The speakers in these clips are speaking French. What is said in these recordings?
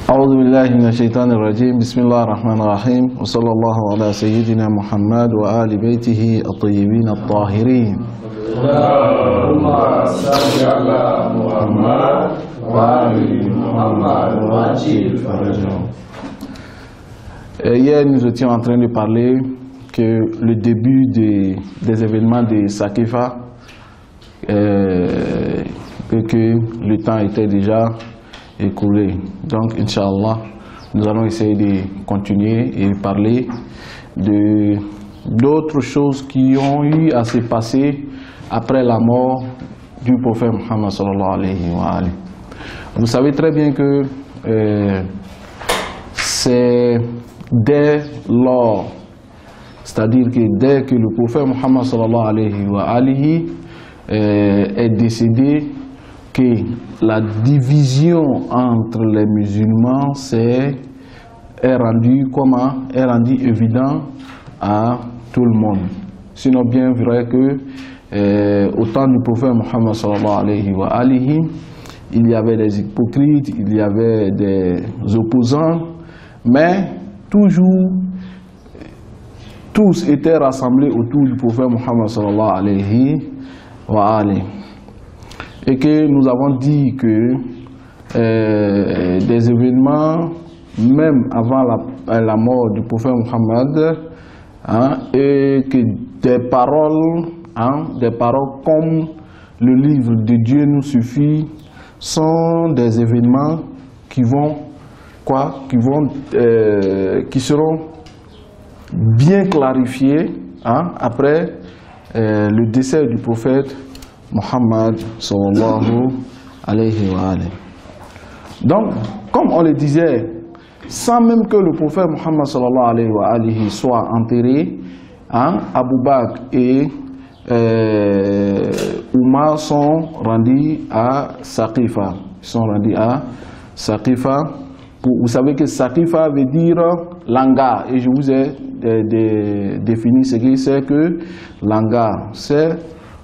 أعوذ بالله من الشيطان الرجيم بسم الله الرحمن الرحيم وصلى الله على سيدنا محمد وآل بيته الطيبين الطاهرين اللهم صل على محمد وآل محمد وعجل فرجهم. Hier, nous étions en train de parler que le début des événements de Saqifa et que le temps était déjà écoulé. Donc, Inch'Allah, nous allons essayer de continuer et parler d'autres choses qui ont eu à se passer après la mort du prophète Muhammad sallallahu alayhi wa alayhi. Vous savez très bien que c'est dès lors, c'est-à-dire que dès que le prophète Muhammad sallallahu alayhi wa alayhi est décédé, que la division entre les musulmans est rendue évident à tout le monde. Sinon bien vrai que au temps du prophète Muhammad sallallahu alayhi wa alihi, il y avait des hypocrites, il y avait des opposants, mais toujours tous étaient rassemblés autour du prophète Muhammad sallallahu alayhi wa alihi. Et que nous avons dit que des événements, même avant la mort du prophète Muhammad, et que des paroles comme le livre de Dieu nous suffit, sont des événements qui seront bien clarifiés après le décès du prophète Muhammad sallallahu alayhi wa alayhi. Donc, comme on le disait, sans même que le prophète Muhammad sallallahu alayhi wa alayhi soit enterré, Abu Bakr et Umar sont rendus à Saqifa. Ils sont rendus à Saqifa. Vous savez que Saqifa veut dire l'hangar. Et je vous ai défini ce que c'est que l'hangar. C'est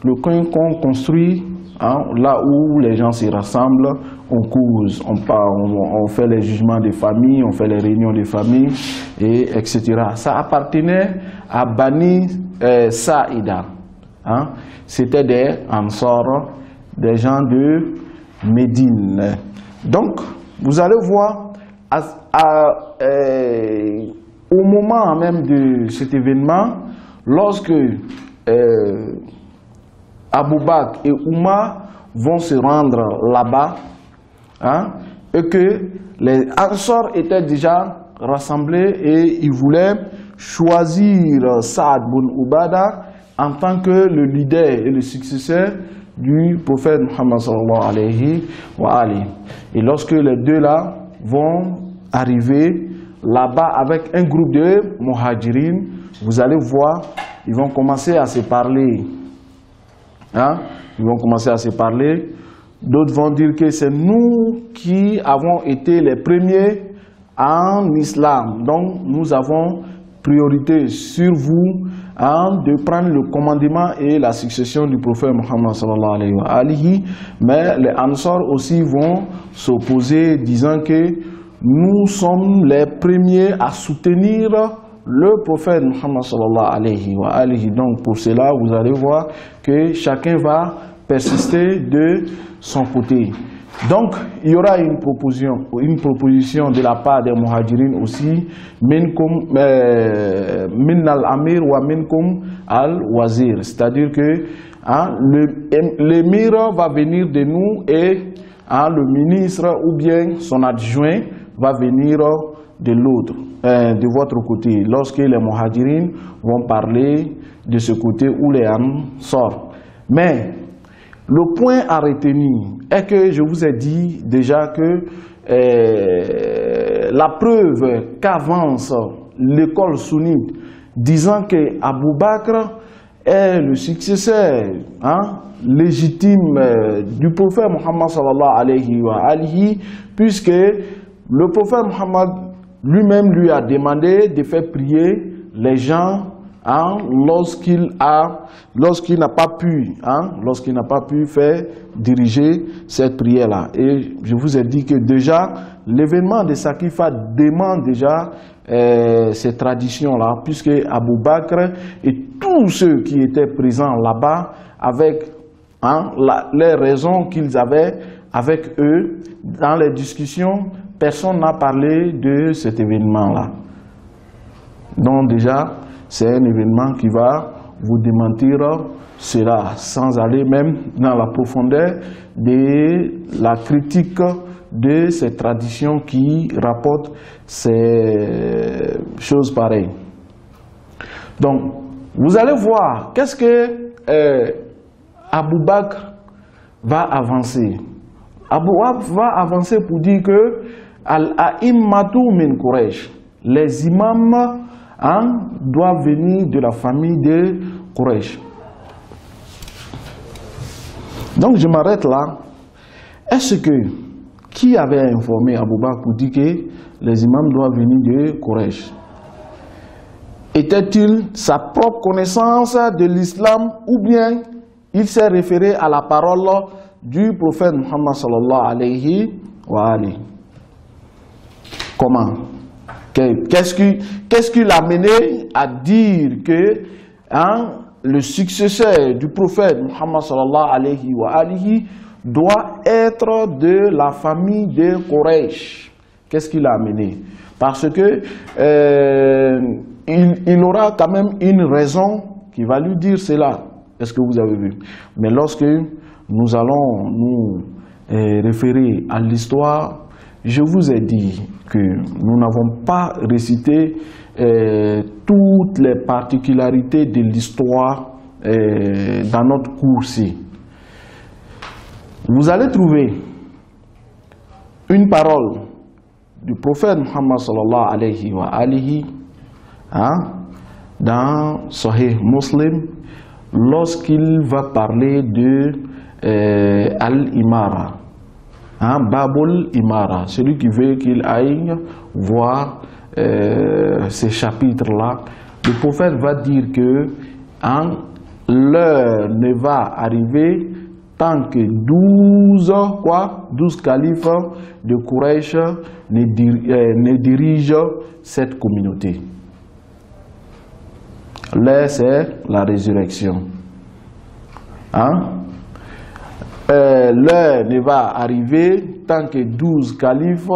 le coin qu'on construit, là où les gens s'y rassemblent, on cause, on parle, on fait les jugements des familles, on fait les réunions des familles, etc. Ça appartenait à Bani Saïda. C'était des Ansar, des gens de Médine. Donc, vous allez voir, au moment même de cet événement, lorsque Abu Bakr et Umar vont se rendre là-bas, et que les Ansar étaient déjà rassemblés et ils voulaient choisir Saad bin Ubada en tant que le leader et le successeur du prophète Muhammad sallallahu alayhi wa alayhi. Et lorsque les deux là vont arriver là-bas avec un groupe de muhajirines, vous allez voir, ils vont commencer à se parler. Ils vont commencer à se parler. D'autres vont dire que c'est nous qui avons été les premiers en islam. Donc nous avons priorité sur vous de prendre le commandement et la succession du prophète Muhammad sallallahu alayhi wa alihi. Mais les Ansar aussi vont s'opposer, disant que nous sommes les premiers à soutenir le prophète Muhammad sallallahu alayhi wa alihi. Donc pour cela, vous allez voir que chacun va persister de son côté. Donc il y aura une proposition de la part des muhajirines aussi, min al-amir wa minkum al-wazir, c'est-à-dire que l'émir va venir de nous et le ministre ou bien son adjoint va venir de l'autre, de votre côté, lorsque les muhajirines vont parler de ce côté où les Ansar. Mais le point à retenir est que je vous ai dit déjà que la preuve qu'avance l'école sunnite disant que Abu Bakr est le successeur légitime du prophète Muhammad sallallahu alayhi wa alihi, puisque le prophète Muhammad lui-même lui a demandé de faire prier les gens hein, lorsqu'il n'a pas pu faire diriger cette prière-là. Et je vous ai dit que déjà, l'événement de Saqifa demande déjà ces traditions-là, puisque Abou Bakr et tous ceux qui étaient présents là-bas, avec les raisons qu'ils avaient avec eux, dans les discussions, personne n'a parlé de cet événement-là. Donc déjà, c'est un événement qui va vous démentir cela, sans aller même dans la profondeur de la critique de ces traditions qui rapportent ces choses pareilles. Donc, vous allez voir, qu'est-ce que Abou Bakr va avancer. Abou Bakr va avancer pour dire que Al-A'immatu min Quraysh, les imams doivent venir de la famille de Quraysh. Donc je m'arrête là. Est-ce que qui avait informé Abou Bakr pour dire que les imams doivent venir de Quraysh? Était-il sa propre connaissance de l'islam ou bien il s'est référé à la parole du prophète Muhammad sallallahu alayhi wa alayhi? Comment? Qu'est-ce qui l'a mené à dire que le successeur du prophète Muhammad sallallahu alayhi wa alayhi doit être de la famille de Quraysh? Qu'est-ce qui l'a amené? Parce que il aura quand même une raison qui va lui dire cela. Est-ce que vous avez vu? Mais lorsque nous allons nous référer à l'histoire, je vous ai dit que nous n'avons pas récité toutes les particularités de l'histoire dans notre cours-ci. Vous allez trouver une parole du prophète Muhammad sallallahu alayhi wa alihi dans Sahih Muslim lorsqu'il va parler de Al-Imara. Babul Imara, celui qui veut qu'il aille voir ces chapitres-là, le prophète va dire que l'heure ne va arriver tant que 12 califes de Quraysh ne dirigent cette communauté. L'heure, c'est la résurrection. L'heure ne va arriver tant que 12 califes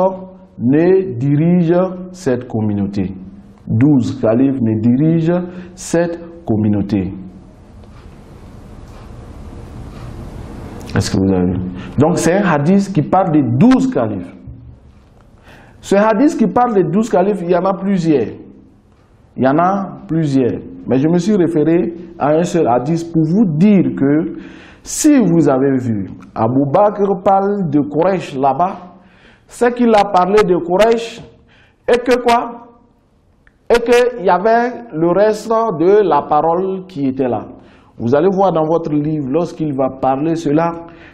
ne dirigent cette communauté. 12 califes ne dirigent cette communauté. Est-ce que vous avez vu? Donc c'est un hadith qui parle de 12 califes. Ce hadith qui parle de 12 califes, il y en a plusieurs. Il y en a plusieurs. Mais je me suis référé à un seul hadith pour vous dire que si vous avez vu, Abou Bakr parle de Quraysh là-bas, c'est qu'il a parlé de Quraysh et que quoi? Et qu'il y avait le reste de la parole qui était là. Vous allez voir dans votre livre, lorsqu'il va parler cela,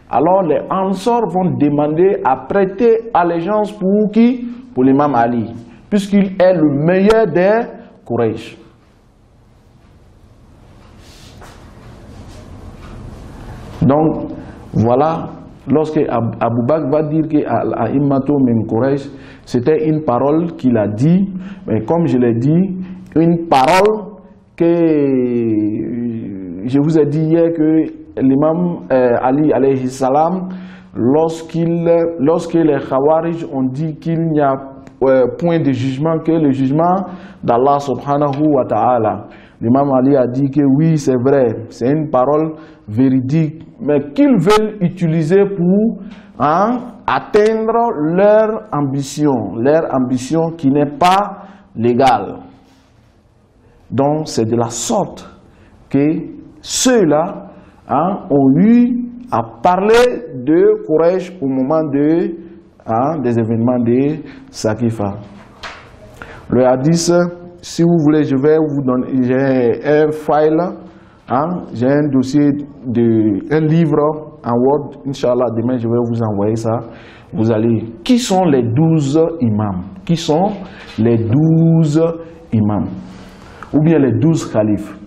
alors les Ansar vont demander à prêter allégeance pour qui? Pour l'imam Ali, puisqu'il est le meilleur des Quraysh. Donc, voilà, lorsque Abou Bakr va dire qu'A'immatu min Quraysh, c'était une parole qu'il a dit, mais comme je l'ai dit, une parole que je vous ai dit hier que l'imam Ali alayhi salam, lorsque les Khawarij ont dit qu'il n'y a point de jugement que le jugement d'Allah subhanahu wa ta'ala, l'imam Ali a dit que oui, c'est vrai, c'est une parole véridique, mais qu'ils veulent utiliser pour atteindre leur ambition qui n'est pas légale. Donc c'est de la sorte que ceux-là ont eu à parler de Quraysh au moment des événements de Saqifa. Le hadith, si vous voulez, je vais vous donner, j'ai un file, j'ai un dossier, un livre en Word, Inch'Allah, demain je vais vous envoyer ça. Vous allez, qui sont les 12 imams? Qui sont les 12 imams? ou bien les 12 califes.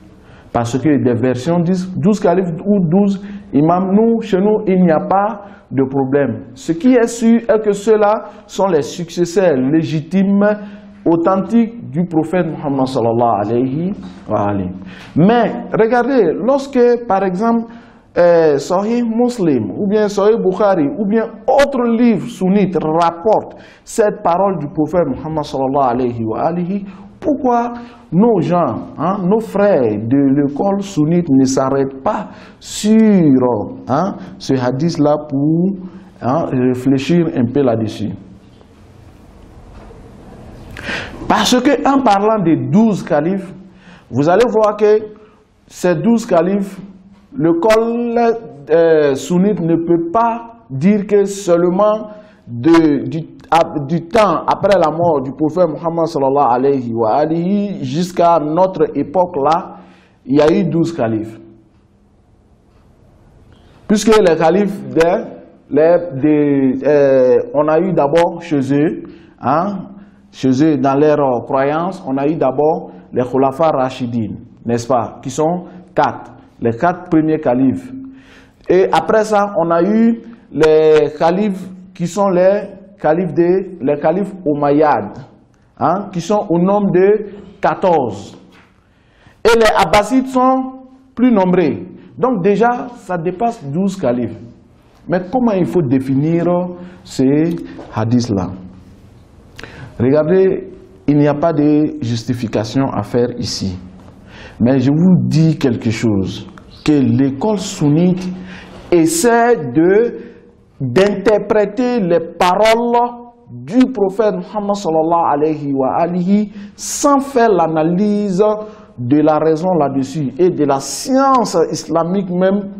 Parce que des versions disent 12 califes ou 12 imams. Nous, chez nous, il n'y a pas de problème. Ce qui est sûr est que ceux-là sont les successeurs légitimes, authentiques du prophète Muhammad sallallahu alayhi wa alayhi. Mais regardez, lorsque par exemple Sahih Muslim ou bien Sahih Bukhari ou bien autre livre sunnite rapporte cette parole du prophète Muhammad sallallahu alayhi wa alayhi, pourquoi nos gens, nos frères de l'école sunnite ne s'arrêtent pas sur ce hadith-là pour réfléchir un peu là-dessus? Parce que en parlant des 12 califes, vous allez voir que ces 12 califes, l'école sunnite ne peut pas dire que seulement du temps après la mort du prophète Muhammad sallallahu alayhi wa alihi jusqu'à notre époque là, il y a eu 12 califes. Puisque les califes, on a eu d'abord chez eux, dans leur croyance, on a eu d'abord les Khulafa Rashidin, n'est-ce pas, qui sont 4, les 4 premiers califes. Et après ça, on a eu les califes qui sont les califes Omeyyades, qui sont au nombre de 14. Et les Abbasides sont plus nombreux. Donc déjà, ça dépasse 12 califes. Mais comment il faut définir ces hadiths-là? Regardez, il n'y a pas de justification à faire ici. Mais je vous dis quelque chose, que l'école sunnite essaie d'interpréter les paroles du prophète Muhammad sallallahu alayhi wa alihi sans faire l'analyse de la raison là-dessus et de la science islamique même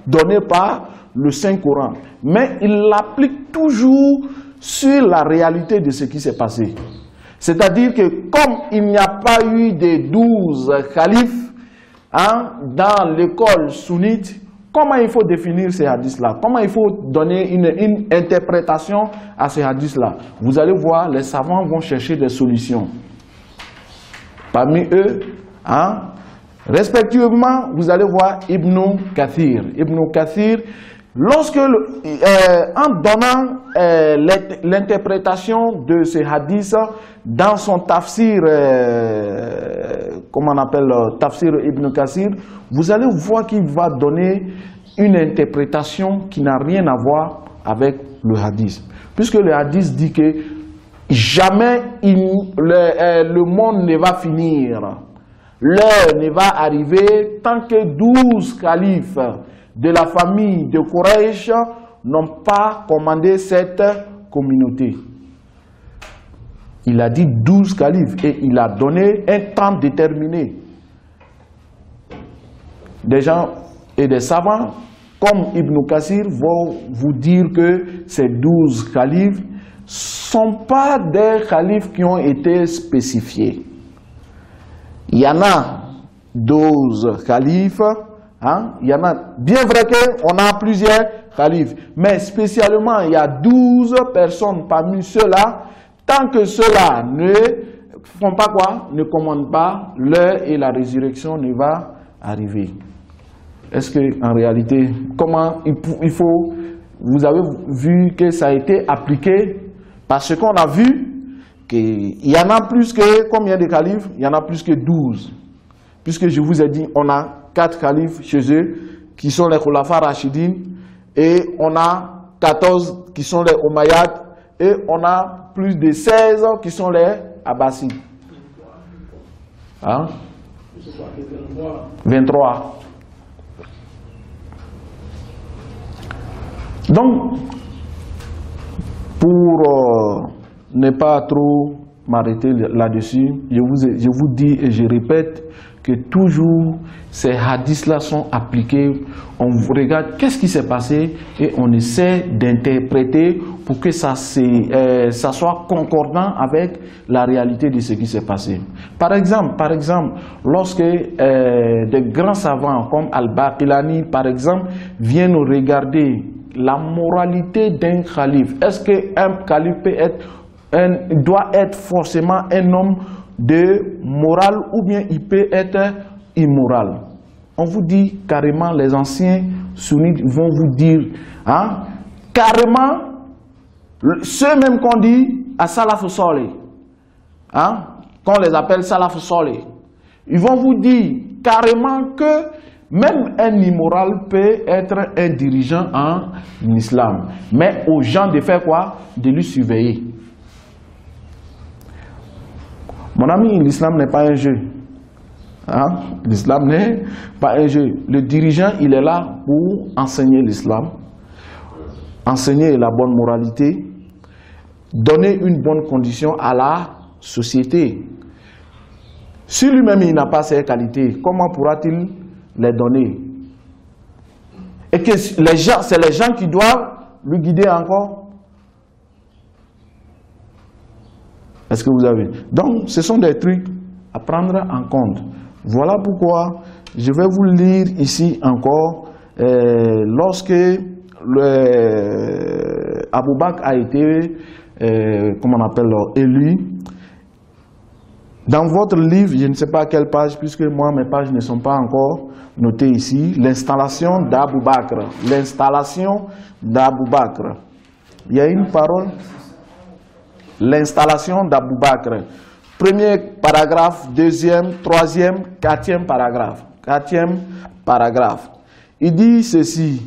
donnée par le Saint-Coran. Mais il l'applique toujours sur la réalité de ce qui s'est passé. C'est-à-dire que comme il n'y a pas eu de 12 califes dans l'école sunnite, comment il faut définir ces hadiths-là? Comment il faut donner une interprétation à ces hadiths-là? Vous allez voir, les savants vont chercher des solutions. Parmi eux, respectivement, vous allez voir Ibn Kathir. Ibn Kathir, lorsque, en donnant l'interprétation de ces hadiths dans son tafsir, comment on appelle tafsir Ibn Kathir, vous allez voir qu'il va donner une interprétation qui n'a rien à voir avec le hadith. Puisque le hadith dit que jamais le monde ne va finir, l'heure ne va arriver tant que 12 califes de la famille de Quraysh n'ont pas commandé cette communauté. Il a dit 12 califes et il a donné un temps déterminé. Des gens et des savants comme Ibn Kathir vont vous dire que ces 12 califes ne sont pas des califes qui ont été spécifiés. Il y en a 12 califes. Il y en a, bien vrai qu'on a plusieurs califes, mais spécialement il y a 12 personnes parmi ceux-là, tant que ceux-là ne font pas quoi, ne commandent pas, l'heure et la résurrection ne va arriver. Est-ce que en réalité, comment il faut, vous avez vu que ça a été appliqué, parce qu'on a vu qu'il y en a plus que, combien de califes? Il y en a plus que 12. Puisque je vous ai dit, on a 4 califes chez eux, qui sont les Khulafa Rashidin, et on a 14 qui sont les Omeyyades, et on a plus de 16 qui sont les Abbasides. 23. Donc, pour ne pas trop m'arrêter là-dessus, je vous dis et je répète que toujours ces hadiths-là sont appliqués. On regarde qu'est-ce qui s'est passé et on essaie d'interpréter pour que ça soit concordant avec la réalité de ce qui s'est passé. Par exemple, lorsque des grands savants comme Al-Baqillani, par exemple, viennent regarder la moralité d'un calife. Est-ce qu'un calife doit être forcément un homme de morale ou bien il peut être immoral. On vous dit carrément, les anciens sunnites vont vous dire, hein, carrément, ceux même qu'on dit à Salaf Saleh, hein, qu'on les appelle Salaf Saleh, ils vont vous dire carrément que même un immoral peut être un dirigeant en islam. Mais aux gens de faire quoi? De lui surveiller. Mon ami, l'islam n'est pas un jeu. Hein? L'islam n'est pas un jeu. Le dirigeant, il est là pour enseigner l'islam, enseigner la bonne moralité, donner une bonne condition à la société. Si lui-même il n'a pas ces qualités, comment pourra-t-il les donner? Et que les gens, c'est les gens qui doivent lui guider encore. Est-ce que vous avez? Donc, ce sont des trucs à prendre en compte. Voilà pourquoi je vais vous lire ici encore lorsque Abou Bakr a été, comment on appelle, élu. Dans votre livre, je ne sais pas à quelle page, puisque moi, mes pages ne sont pas encore notées ici, l'installation d'Abou Bakr. L'installation d'Abou Bakr. Il y a une parole. L'installation d'Abou Bakr. Premier paragraphe, deuxième, troisième, quatrième paragraphe. Quatrième paragraphe. Il dit ceci.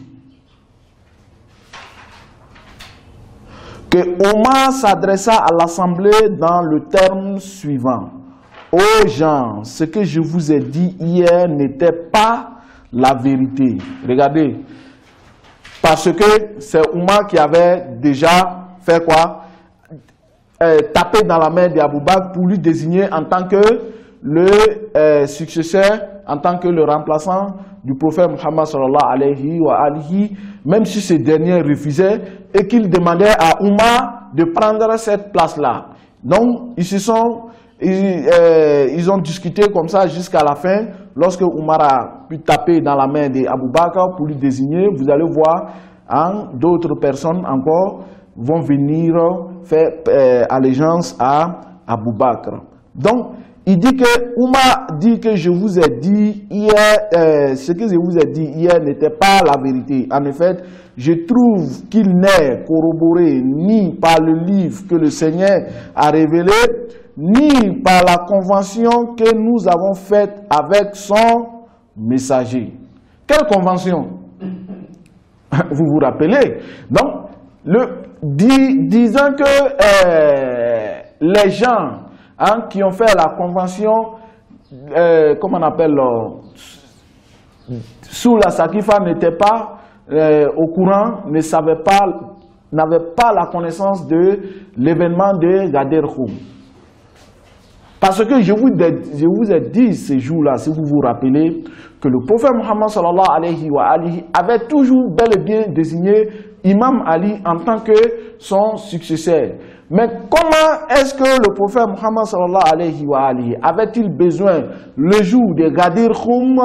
Que Omar s'adressa à l'assemblée dans le terme suivant. Ô gens, ce que je vous ai dit hier n'était pas la vérité. Regardez. Parce que c'est Omar qui avait déjà fait quoi? Taper dans la main d'Abou Bakr pour lui désigner en tant que le successeur, en tant que le remplaçant du prophète Muhammad sallallahu alayhi wa alihi, même si ce dernier refusait et qu'il demandait à Omar de prendre cette place-là. Donc, ils ont discuté comme ça jusqu'à la fin. Lorsque Omar a pu taper dans la main d'Abou Bakr pour lui désigner, vous allez voir, hein, d'autres personnes encore vont venir faire allégeance à Abou Bakr. Donc, il dit que Omar dit que je vous ai dit hier, ce que je vous ai dit hier n'était pas la vérité. En effet, je trouve qu'il n'est corroboré ni par le livre que le Seigneur a révélé, ni par la convention que nous avons faite avec son messager. Quelle convention? Vous vous rappelez? Donc, disant que les gens, hein, qui ont fait la convention, comment on appelle, sous la Sakifa, n'étaient pas au courant, n'avaient pas la connaissance de l'événement de Ghadir Khoum. Parce que je vous ai dit ces jours-là, si vous vous rappelez, que le prophète Muhammad sallallahu alayhi wa alihi avait toujours bel et bien désigné Imam Ali en tant que son successeur. Mais comment est-ce que le prophète Muhammad sallallahu alayhi wa alihi avait-il besoin, le jour de Ghadir Khoum,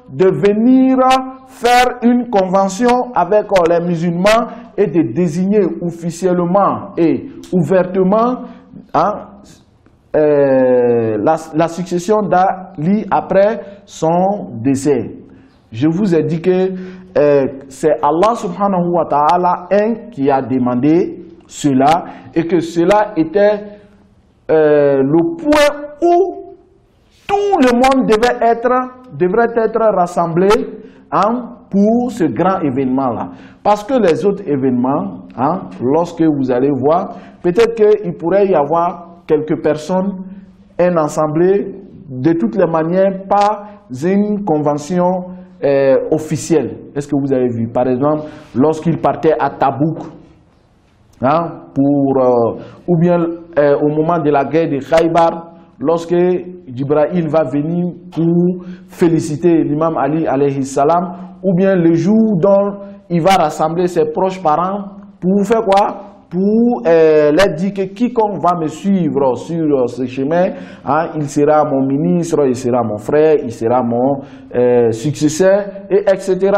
de venir faire une convention avec les musulmans et de désigner officiellement et ouvertement, hein, la succession d'Ali après son décès? Je vous ai dit que c'est Allah subhanahu wa ta'ala qui a demandé cela et que cela était le point où tout le monde devrait être rassemblé, hein, pour ce grand événement-là. Parce que les autres événements, hein, lorsque vous allez voir, peut-être qu'il pourrait y avoir quelques personnes, un assemblée, de toutes les manières, pas une convention officielle. Est-ce que vous avez vu? Par exemple, lorsqu'il partait à Tabouk, hein, ou bien au moment de la guerre de Khaybar, lorsque Jibril va venir pour féliciter l'imam Ali alayhi salam, ou bien le jour dont il va rassembler ses proches parents pour faire quoi? Pour leur dire que quiconque va me suivre sur ce chemin, hein, il sera mon ministre, il sera mon frère, il sera mon successeur, et etc.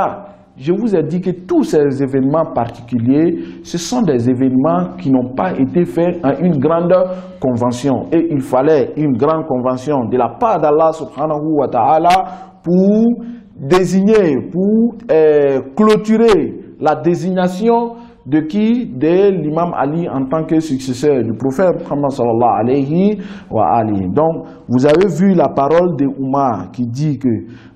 je vous ai dit que tous ces événements particuliers, ce sont des événements qui n'ont pas été faits en une grande convention. Et il fallait une grande convention de la part d'Allah subhanahu wa ta'ala pour désigner, pour clôturer la désignation de qui? De l'imam Ali en tant que successeur du prophète Muhammad sallallahu alayhi wa alihi. Donc, vous avez vu la parole de Oumar qui dit que,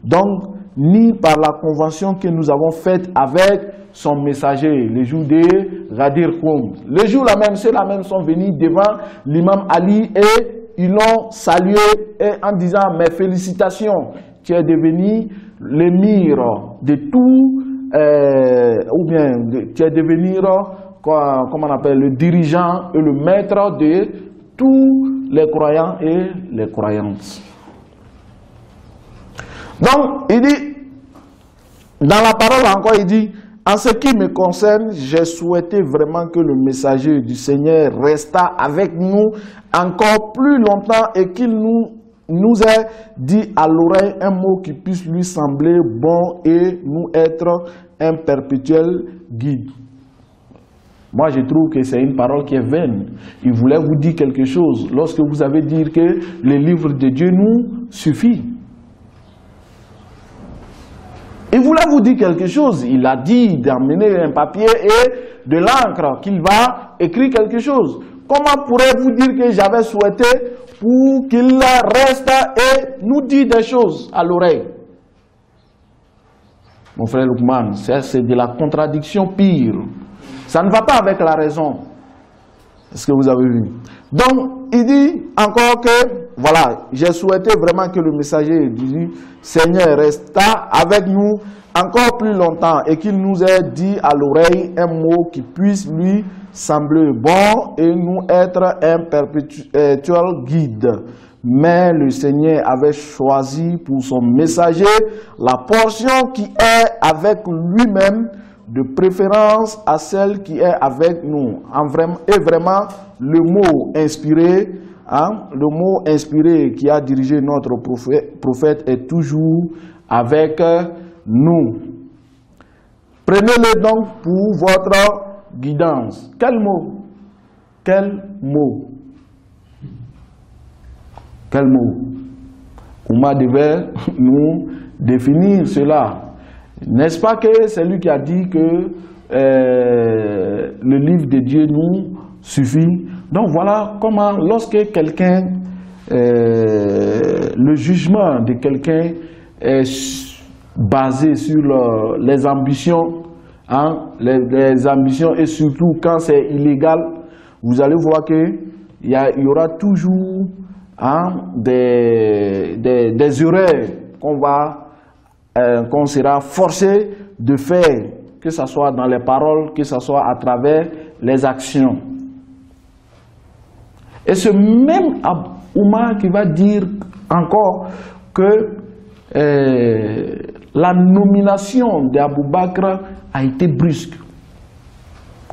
donc, ni par la convention que nous avons faite avec son messager, le jour de Ghadir Khoum. Le jour là même, ceux-là même sont venus devant l'imam Ali et ils l'ont salué et en disant, mes félicitations, tu es devenu l'émir de tout, ou bien tu es devenu, comment on appelle, le dirigeant et le maître de tous les croyants et les croyantes. Donc, il dit, dans la parole encore, il dit, en ce qui me concerne, j'ai souhaité vraiment que le messager du Seigneur restât avec nous encore plus longtemps et qu'il nous ait dit à l'oreille un mot qui puisse lui sembler bon et nous être un perpétuel guide. Moi, je trouve que c'est une parole qui est vaine. Il voulait vous dire quelque chose lorsque vous avez dit que le livre de Dieu nous suffit. Il voulait vous dire quelque chose. Il a dit d'emmener un papier et de l'encre, qu'il va écrire quelque chose. Comment pourrez-vous dire que j'avais souhaité pour qu'il reste et nous dise des choses à l'oreille? Mon frère Lukman, c'est de la contradiction pire. Ça ne va pas avec la raison. Est-ce que vous avez vu? Donc, il dit encore que, voilà, j'ai souhaité vraiment que le messager du Seigneur restât avec nous encore plus longtemps et qu'il nous ait dit à l'oreille un mot qui puisse lui sembler bon et nous être un perpétuel guide. Mais le Seigneur avait choisi pour son messager la portion qui est avec lui-même, de préférence à celle qui est avec nous. Et vraiment, le mot inspiré, le mot inspiré qui a dirigé notre prophète est toujours avec nous. Prenez-le donc pour votre guidance. Quel mot? Quel mot? Quel mot? Oumar devait nous définir cela. N'est-ce pas que c'est lui qui a dit que le livre de Dieu nous suffit? Donc voilà comment, lorsque quelqu'un, le jugement de quelqu'un est basé sur les ambitions, les ambitions et surtout quand c'est illégal, vous allez voir qu'il y aura toujours des erreurs qu'on sera forcé de faire, que ce soit dans les paroles, que ce soit à travers les actions. Et ce même Oumar qui va dire encore que la nomination d'Abou Bakr a été brusque.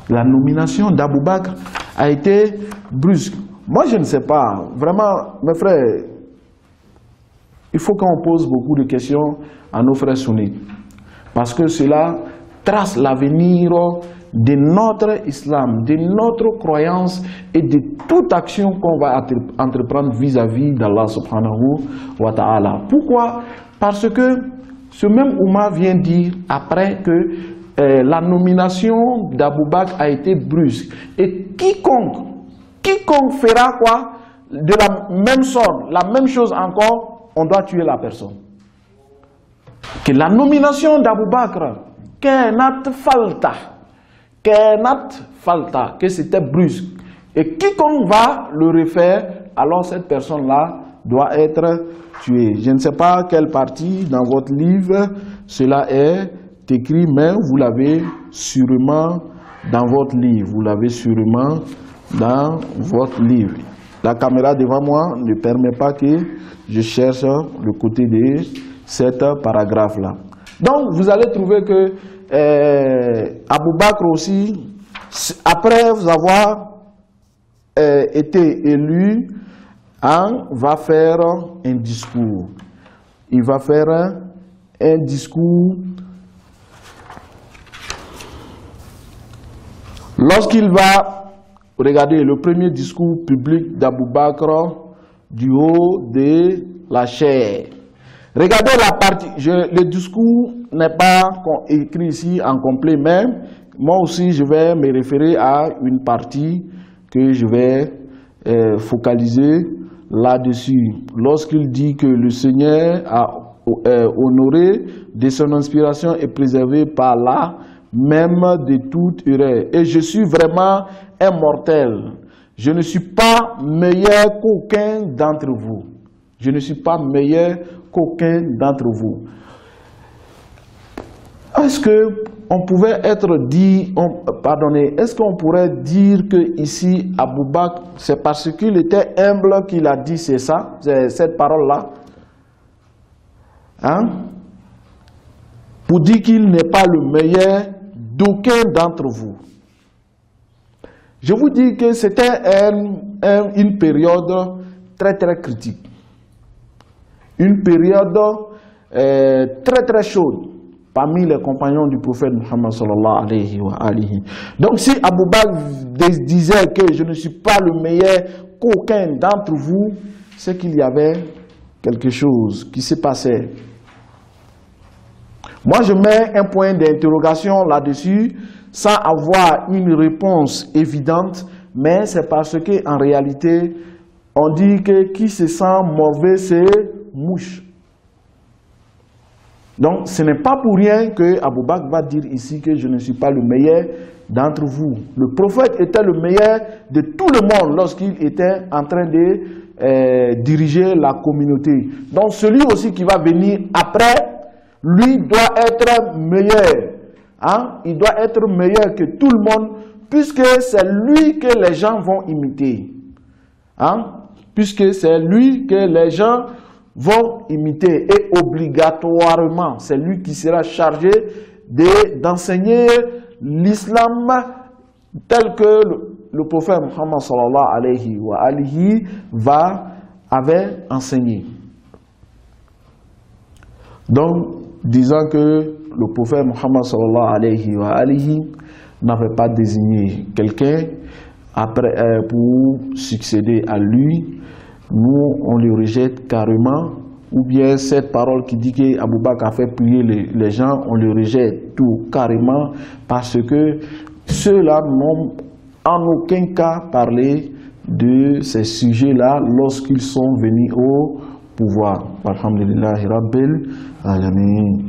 La nomination d'Abou Bakr a été brusque. Moi, je ne sais pas. Vraiment, mes frères, il faut qu'on pose beaucoup de questions à nos frères sunnites. Parce que cela trace l'avenir de notre islam, de notre croyance et de toute action qu'on va entreprendre vis-à-vis d'Allah subhanahu wa ta'ala. Pourquoi? Parce que ce même Oumar vient dire après que la nomination d'Abou Bakr a été brusque. Et quiconque fera quoi? De la même sorte, la même chose encore, on doit tuer la personne. Que la nomination d'Abou Bakr, que c'était brusque. Et quiconque va le refaire, alors cette personne-là doit être tuée. Je ne sais pas quelle partie dans votre livre cela est écrit, mais vous l'avez sûrement dans votre livre. Vous l'avez sûrement dans votre livre. La caméra devant moi ne permet pas que je cherche le côté de cet paragraphe-là. Donc, vous allez trouver que Abou Bakr aussi, après avoir été élu, va faire un discours. Il va faire un discours Lorsqu'il va, regardez le premier discours public d'Abou Bakr du haut de la chair. Regardez la partie, le discours n'est pas écrit ici en complet, mais moi aussi je vais me référer à une partie que je vais focaliser là-dessus. Lorsqu'il dit que le Seigneur a honoré de son inspiration et préservé par là même de toute erreur. Et je suis vraiment un mortel. Je ne suis pas meilleur qu'aucun d'entre vous. Je ne suis pas meilleur qu'aucun d'entre vous. Est-ce qu'on pouvait est-ce qu'on pourrait dire que ici, Abou Bakr, c'est parce qu'il était humble qu'il a dit c'est ça, c'est cette parole-là, hein? Pour dire qu'il n'est pas le meilleur d'aucun d'entre vous. Je vous dis que c'était une période très très critique. Une période très très chaude parmi les compagnons du prophète Muhammad sallallahu alayhi wa alihi. Donc si Abou Bakr disait que je ne suis pas le meilleur qu'aucun d'entre vous, c'est qu'il y avait quelque chose qui se passait. Moi je mets un point d'interrogation là-dessus sans avoir une réponse évidente, mais c'est parce qu'en réalité on dit que qui se sent mauvais c'est mouche. Donc ce n'est pas pour rien que Abou Bakr va dire ici que je ne suis pas le meilleur d'entre vous. Le prophète était le meilleur de tout le monde lorsqu'il était en train de diriger la communauté. Donc celui aussi qui va venir après, lui doit être meilleur. Hein? Il doit être meilleur que tout le monde puisque c'est lui que les gens vont imiter. Hein? Puisque c'est lui que les gens vont imiter et obligatoirement, c'est lui qui sera chargé d'enseigner l'islam tel que le prophète Muhammad sallallahu alayhi wa alihi avait enseigné. Donc, disant que le prophète Muhammad sallallahu alayhi wa alihi n'avait pas désigné quelqu'un pour succéder à lui, nous, on le rejette carrément, ou bien cette parole qui dit qu'Abou Bakr a fait prier les gens, on le rejette tout carrément, parce que ceux-là n'ont en aucun cas parlé de ces sujets-là lorsqu'ils sont venus au pouvoir. Alhamdulillahi Rabbil Alamin.